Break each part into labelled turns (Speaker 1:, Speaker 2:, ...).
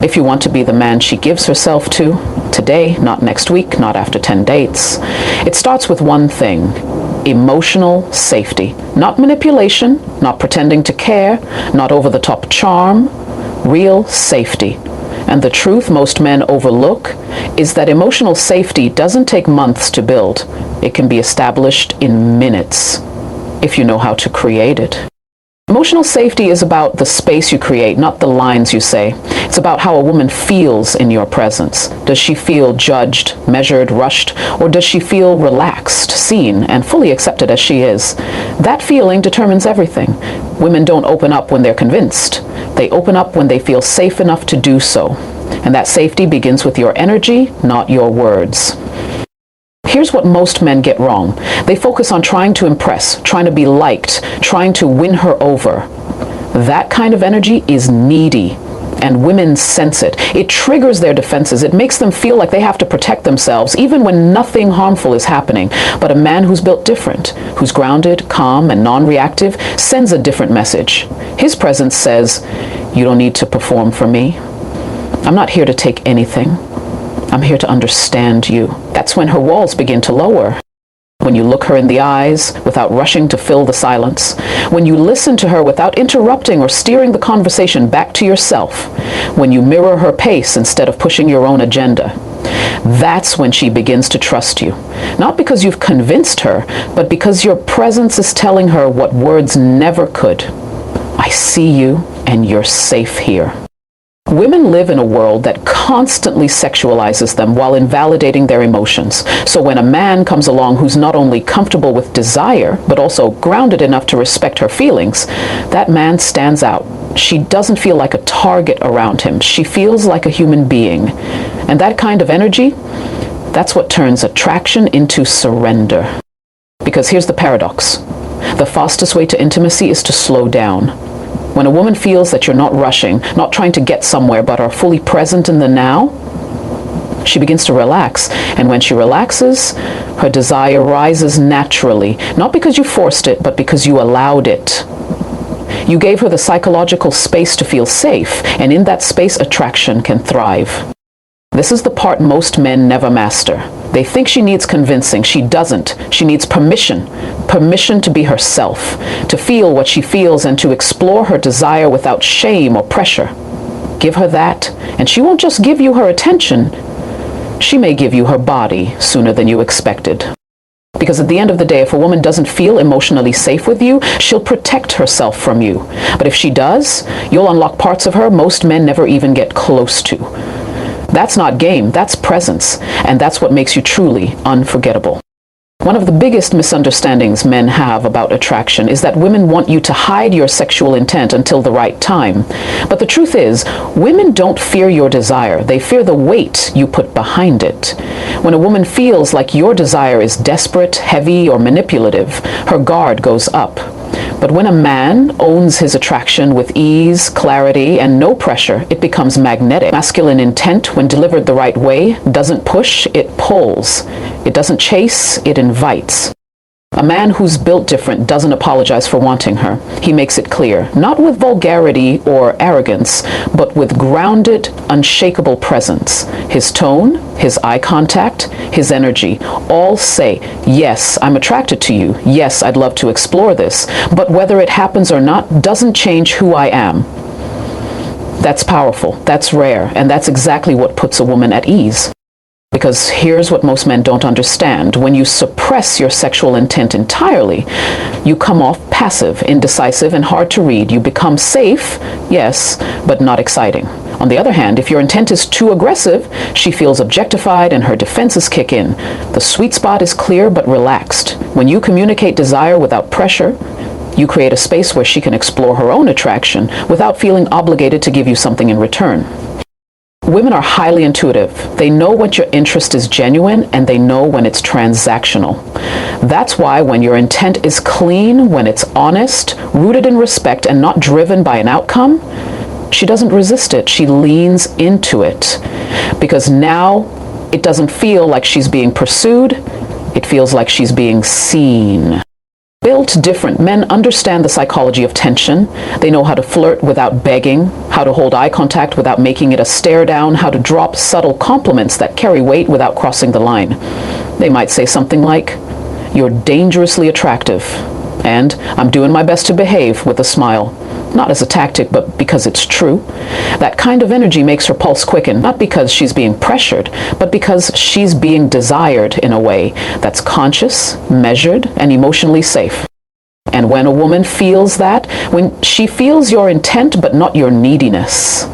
Speaker 1: If you want to be the man she gives herself to, today, not next week, not after 10 dates, it starts with one thing: emotional safety. Not manipulation, not pretending to care, not over-the-top charm, real safety. And the truth most men overlook is that emotional safety doesn't take months to build. It can be established in minutes, if you know how to create it. Emotional safety is about the space you create, not the lines you say. It's about how a woman feels in your presence. Does she feel judged, measured, rushed, or does she feel relaxed, seen, and fully accepted as she is? That feeling determines everything. Women don't open up when they're convinced. They open up when they feel safe enough to do so. And that safety begins with your energy, not your words. Here's what most men get wrong. They focus on trying to impress, trying to be liked, trying to win her over. That kind of energy is needy, and women sense it. It triggers their defenses. It makes them feel like they have to protect themselves, even when nothing harmful is happening. But a man who's built different, who's grounded, calm, and non-reactive, sends a different message. His presence says, "You don't need to perform for me. I'm not here to take anything. I'm here to understand you." That's when her walls begin to lower. When you look her in the eyes without rushing to fill the silence. When you listen to her without interrupting or steering the conversation back to yourself. When you mirror her pace instead of pushing your own agenda. That's when she begins to trust you. Not because you've convinced her, but because your presence is telling her what words never could. I see you, and you're safe here. Women live in a world that constantly sexualizes them while invalidating their emotions. So when a man comes along who's not only comfortable with desire, but also grounded enough to respect her feelings, that man stands out. She doesn't feel like a target around him. She feels like a human being. And that kind of energy, that's what turns attraction into surrender. Because here's the paradox. The fastest way to intimacy is to slow down. When a woman feels that you're not rushing, not trying to get somewhere, but are fully present in the now, she begins to relax. And when she relaxes, her desire rises naturally, not because you forced it, but because you allowed it. You gave her the psychological space to feel safe, and in that space, attraction can thrive. This is the part most men never master. They think she needs convincing. She doesn't. She needs permission. Permission to be herself, to feel what she feels, and to explore her desire without shame or pressure. Give her that, and she won't just give you her attention. She may give you her body sooner than you expected. Because at the end of the day, if a woman doesn't feel emotionally safe with you, she'll protect herself from you. But if she does, you'll unlock parts of her most men never even get close to. That's not game, that's presence, and that's what makes you truly unforgettable. One of the biggest misunderstandings men have about attraction is that women want you to hide your sexual intent until the right time. But the truth is, women don't fear your desire. They fear the weight you put behind it. When a woman feels like your desire is desperate, heavy, or manipulative, her guard goes up. But when a man owns his attraction with ease, clarity, and no pressure, it becomes magnetic. Masculine intent, when delivered the right way, doesn't push, it pulls. It doesn't chase, it invites. A man who's built different doesn't apologize for wanting her. He makes it clear, not with vulgarity or arrogance, but with grounded, unshakable presence. His tone, his eye contact, his energy, all say, yes, I'm attracted to you. Yes, I'd love to explore this. But whether it happens or not doesn't change who I am. That's powerful, that's rare, and that's exactly what puts a woman at ease. Because here's what most men don't understand. When you suppress your sexual intent entirely, you come off passive, indecisive, and hard to read. You become safe, yes, but not exciting. On the other hand, if your intent is too aggressive, she feels objectified and her defenses kick in. The sweet spot is clear but relaxed. When you communicate desire without pressure, you create a space where she can explore her own attraction without feeling obligated to give you something in return. Women are highly intuitive. They know when your interest is genuine and they know when it's transactional. That's why when your intent is clean, when it's honest, rooted in respect, and not driven by an outcome, she doesn't resist it. She leans into it. Because now it doesn't feel like she's being pursued. It feels like she's being seen. Built different. Men understand the psychology of tension. They know how to flirt without begging, how to hold eye contact without making it a stare down, how to drop subtle compliments that carry weight without crossing the line. They might say something like, "You're dangerously attractive," and "I'm doing my best to behave," with a smile. Not as a tactic, but because it's true. That kind of energy makes her pulse quicken, not because she's being pressured, but because she's being desired in a way that's conscious, measured, and emotionally safe. And when a woman feels that, when she feels your intent but not your neediness,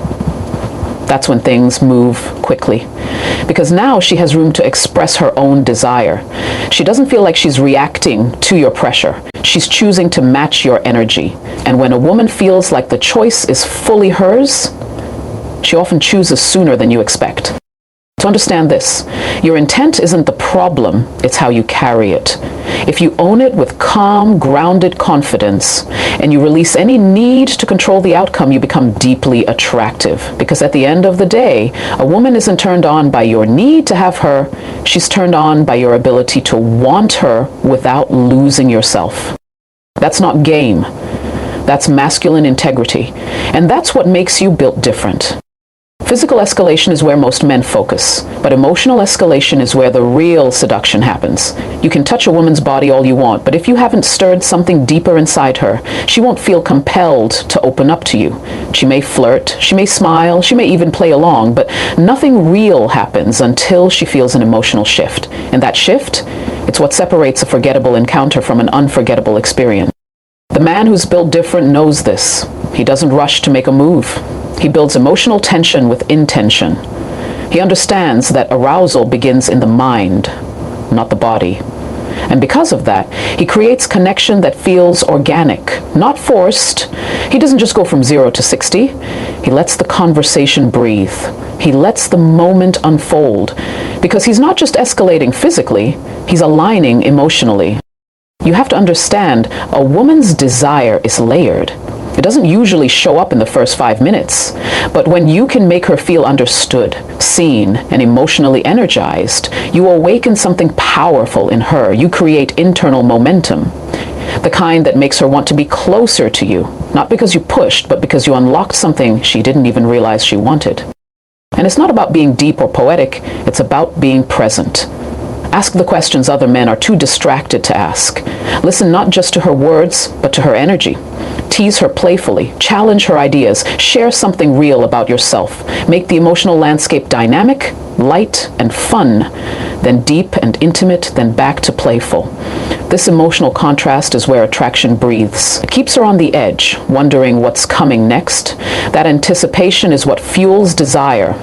Speaker 1: that's when things move quickly. Because now she has room to express her own desire. She doesn't feel like she's reacting to your pressure. She's choosing to match your energy. And when a woman feels like the choice is fully hers, she often chooses sooner than you expect. So understand this, your intent isn't the problem, it's how you carry it. If you own it with calm, grounded confidence, and you release any need to control the outcome, you become deeply attractive. Because at the end of the day, a woman isn't turned on by your need to have her, she's turned on by your ability to want her without losing yourself. That's not game, that's masculine integrity. And that's what makes you built different. Physical escalation is where most men focus, but emotional escalation is where the real seduction happens. You can touch a woman's body all you want, but if you haven't stirred something deeper inside her, she won't feel compelled to open up to you. She may flirt, she may smile, she may even play along, but nothing real happens until she feels an emotional shift. And that shift, it's what separates a forgettable encounter from an unforgettable experience. The man who's built different knows this. He doesn't rush to make a move. He builds emotional tension with intention. He understands that arousal begins in the mind, not the body. And because of that, he creates connection that feels organic, not forced. He doesn't just go from 0 to 60. He lets the conversation breathe. He lets the moment unfold. Because he's not just escalating physically, he's aligning emotionally. You have to understand, a woman's desire is layered. It doesn't usually show up in the first 5 minutes, but when you can make her feel understood, seen, and emotionally energized, you awaken something powerful in her. You create internal momentum, the kind that makes her want to be closer to you, not because you pushed, but because you unlocked something she didn't even realize she wanted. And it's not about being deep or poetic, it's about being present. Ask the questions other men are too distracted to ask. Listen not just to her words, but to her energy. Tease her playfully, challenge her ideas, share something real about yourself. Make the emotional landscape dynamic, light, and fun, then deep and intimate, then back to playful. This emotional contrast is where attraction breathes. It keeps her on the edge, wondering what's coming next. That anticipation is what fuels desire.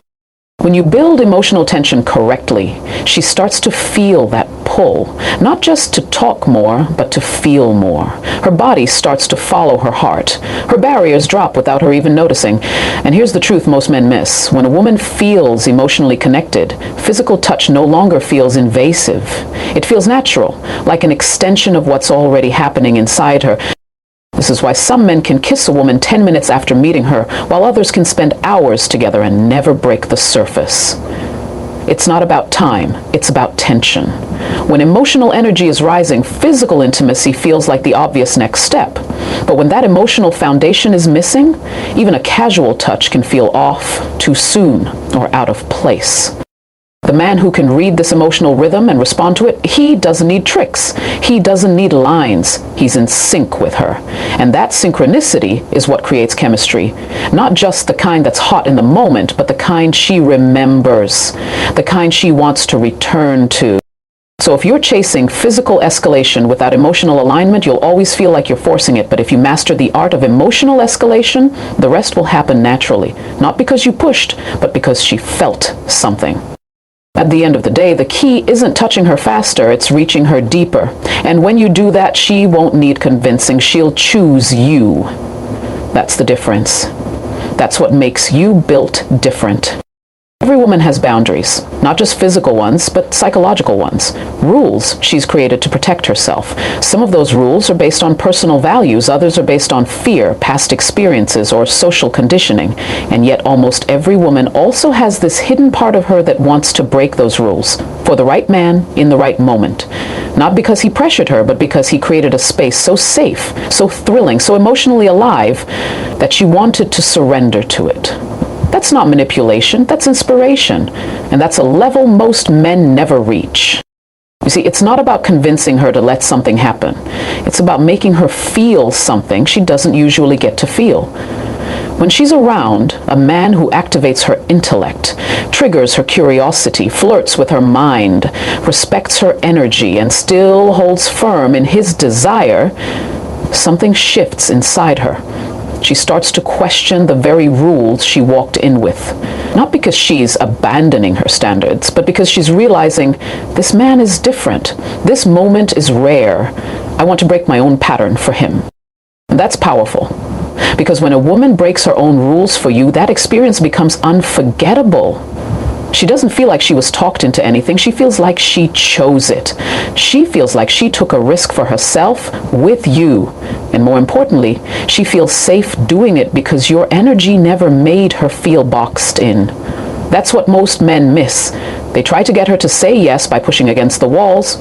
Speaker 1: When you build emotional tension correctly, she starts to feel that pull, not just to talk more, but to feel more. Her body starts to follow her heart. Her barriers drop without her even noticing. And here's the truth most men miss. When a woman feels emotionally connected, physical touch no longer feels invasive. It feels natural, like an extension of what's already happening inside her. This is why some men can kiss a woman 10 minutes after meeting her, while others can spend hours together and never break the surface. It's not about time, it's about tension. When emotional energy is rising, physical intimacy feels like the obvious next step. But when that emotional foundation is missing, even a casual touch can feel off, too soon, or out of place. The man who can read this emotional rhythm and respond to it, he doesn't need tricks. He doesn't need lines. He's in sync with her. And that synchronicity is what creates chemistry. Not just the kind that's hot in the moment, but the kind she remembers, the kind she wants to return to. So if you're chasing physical escalation without emotional alignment, you'll always feel like you're forcing it. But if you master the art of emotional escalation, the rest will happen naturally. Not because you pushed, but because she felt something. At the end of the day, the key isn't touching her faster, it's reaching her deeper. And when you do that, she won't need convincing, she'll choose you. That's the difference. That's what makes you built different. Every woman has boundaries, not just physical ones, but psychological ones. Rules she's created to protect herself. Some of those rules are based on personal values, others are based on fear, past experiences, or social conditioning. And yet almost every woman also has this hidden part of her that wants to break those rules for the right man in the right moment. Not because he pressured her, but because he created a space so safe, so thrilling, so emotionally alive that she wanted to surrender to it. That's not manipulation, that's inspiration. And that's a level most men never reach. You see, it's not about convincing her to let something happen. It's about making her feel something she doesn't usually get to feel. When she's around a man who activates her intellect, triggers her curiosity, flirts with her mind, respects her energy, and still holds firm in his desire, something shifts inside her. She starts to question the very rules she walked in with. Not because she's abandoning her standards, but because she's realizing this man is different. This moment is rare. I want to break my own pattern for him. And that's powerful. Because when a woman breaks her own rules for you, that experience becomes unforgettable. She doesn't feel like she was talked into anything. She feels like she chose it. She feels like she took a risk for herself with you. And more importantly, she feels safe doing it because your energy never made her feel boxed in. That's what most men miss. They try to get her to say yes by pushing against the walls,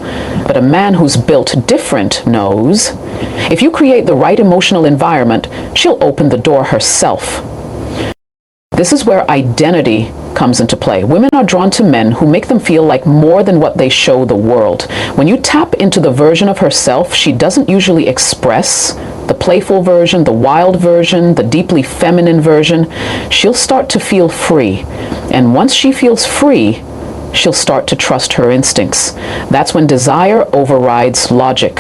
Speaker 1: but a man who's built different knows if you create the right emotional environment, she'll open the door herself. This is where identity comes into play. Women are drawn to men who make them feel like more than what they show the world. When you tap into the version of herself she doesn't usually express, the playful version, the wild version, the deeply feminine version, she'll start to feel free. And once she feels free, she'll start to trust her instincts. That's when desire overrides logic.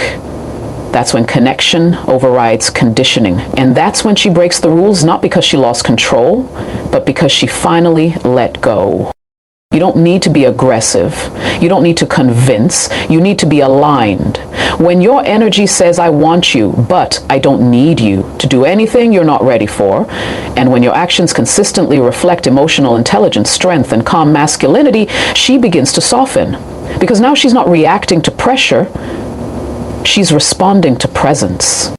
Speaker 1: That's when connection overrides conditioning. And that's when she breaks the rules, not because she lost control, but because she finally let go. You don't need to be aggressive. You don't need to convince. You need to be aligned. When your energy says, I want you, but I don't need you to do anything you're not ready for, and when your actions consistently reflect emotional intelligence, strength, and calm masculinity, she begins to soften. Because now she's not reacting to pressure. She's responding to presence.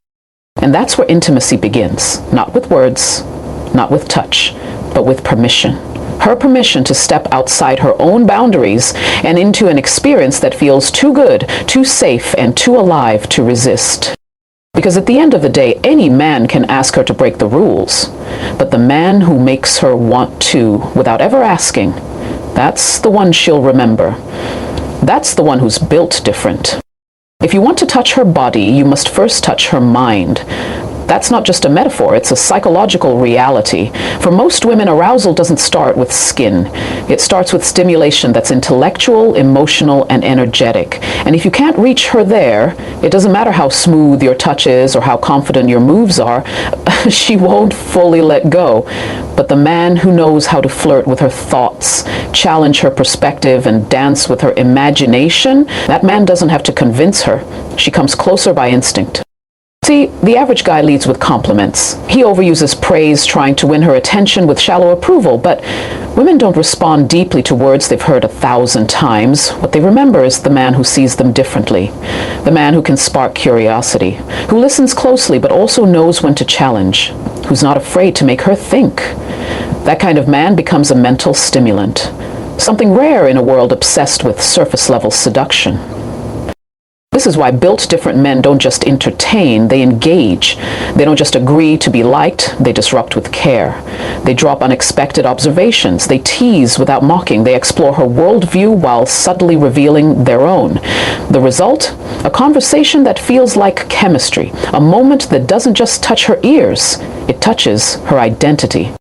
Speaker 1: And that's where intimacy begins. Not with words, not with touch, but with permission. Her permission to step outside her own boundaries and into an experience that feels too good, too safe, and too alive to resist. Because at the end of the day, any man can ask her to break the rules. But the man who makes her want to without ever asking, that's the one she'll remember. That's the one who's built different. If you want to touch her body, you must first touch her mind. That's not just a metaphor, it's a psychological reality. For most women, arousal doesn't start with skin. It starts with stimulation that's intellectual, emotional, and energetic. And if you can't reach her there, it doesn't matter how smooth your touch is or how confident your moves are, she won't fully let go. But the man who knows how to flirt with her thoughts, challenge her perspective, and dance with her imagination, that man doesn't have to convince her. She comes closer by instinct. See, the average guy leads with compliments. He overuses praise, trying to win her attention with shallow approval, but women don't respond deeply to words they've heard 1,000 times. What they remember is the man who sees them differently, the man who can spark curiosity, who listens closely but also knows when to challenge, who's not afraid to make her think. That kind of man becomes a mental stimulant, something rare in a world obsessed with surface-level seduction. This is why built different men don't just entertain, they engage. They don't just agree to be liked, they disrupt with care. They drop unexpected observations, they tease without mocking, they explore her worldview while subtly revealing their own. The result? A conversation that feels like chemistry, a moment that doesn't just touch her ears, it touches her identity.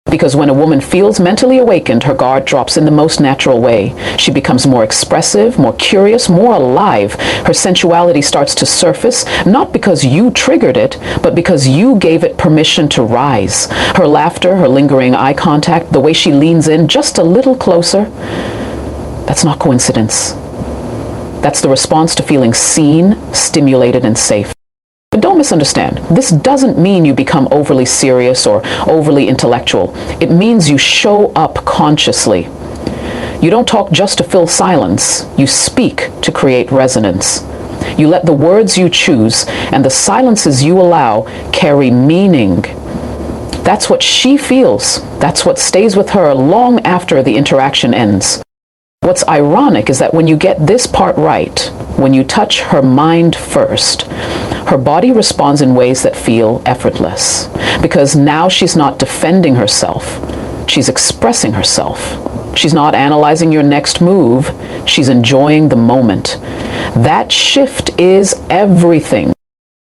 Speaker 1: Because when a woman feels mentally awakened, her guard drops in the most natural way. She becomes more expressive, more curious, more alive. Her sensuality starts to surface, not because you triggered it, but because you gave it permission to rise. Her laughter, her lingering eye contact, the way she leans in just a little closer, that's not coincidence. That's the response to feeling seen, stimulated, and safe. But don't misunderstand. This doesn't mean you become overly serious or overly intellectual. It means you show up consciously. You don't talk just to fill silence. You speak to create resonance. You let the words you choose and the silences you allow carry meaning. That's what she feels. That's what stays with her long after the interaction ends. What's ironic is that when you get this part right, when you touch her mind first, her body responds in ways that feel effortless. Because now she's not defending herself. She's expressing herself. She's not analyzing your next move. She's enjoying the moment. That shift is everything.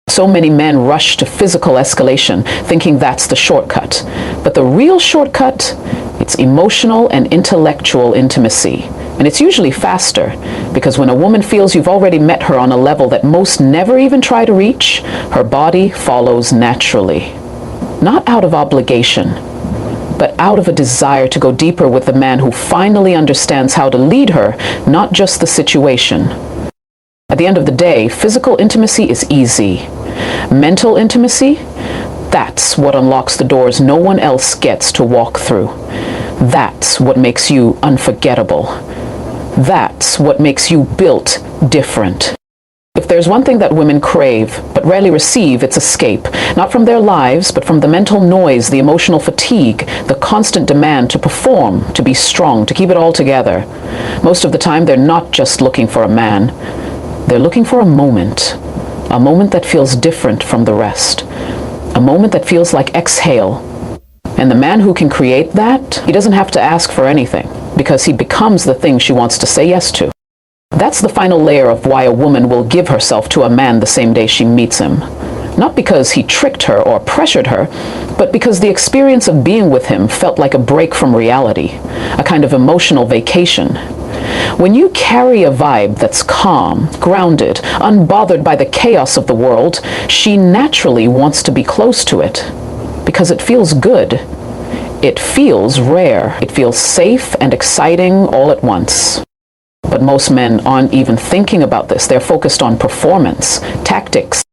Speaker 1: So many men rush to physical escalation, thinking that's the shortcut. But the real shortcut, it's emotional and intellectual intimacy. And it's usually faster, because when a woman feels you've already met her on a level that most never even try to reach, her body follows naturally. Not out of obligation, but out of a desire to go deeper with the man who finally understands how to lead her, not just the situation. At the end of the day, physical intimacy is easy. Mental intimacy, that's what unlocks the doors no one else gets to walk through. That's what makes you unforgettable. That's what makes you built different. If there's one thing that women crave, but rarely receive, it's escape. Not from their lives, but from the mental noise, the emotional fatigue, the constant demand to perform, to be strong, to keep it all together. Most of the time, they're not just looking for a man. They're looking for a moment that feels different from the rest. A moment that feels like exhale. And the man who can create that, he doesn't have to ask for anything, because he becomes the thing she wants to say yes to. That's the final layer of why a woman will give herself to a man the same day she meets him. Not because he tricked her or pressured her, but because the experience of being with him felt like a break from reality, a kind of emotional vacation. When you carry a vibe that's calm, grounded, unbothered by the chaos of the world, she naturally wants to be close to it, because it feels good. It feels rare. It feels safe and exciting all at once. But most men aren't even thinking about this. They're focused on performance, tactics,